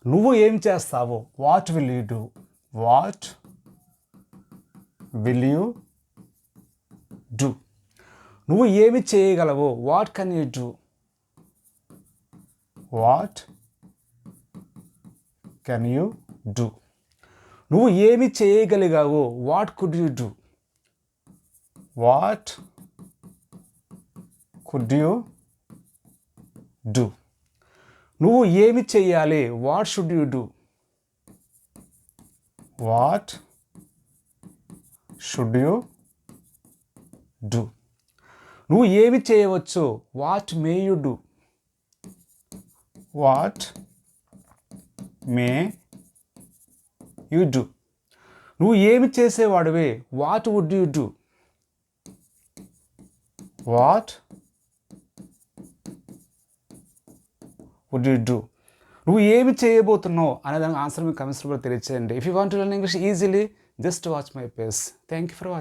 నువ్వు ఏం చేస్తావు? What will you do? What will you do? నువ్వు ఏమి చేయగలవు? What can you do? What can you do? నువ్వు ఏమి చేయగలిగావు? What could you do? What could you do? నువ్వు ఏమి చెయ్యాలి? What should you do? What should you do? నువ్వు ఏమి చేయవచ్చు? What may you do? What may you do? నువ్వు ఏమి చేసేవాడివే? What would you do? What would you do? నువ్వు ఏమి చేయబోతున్నావు అనే దానికి ఆన్సర్ మీ కమెంట్స్ రూపంలో తెలియచేయండి. If you want to learn English easily, just watch my page. Thank you for watching.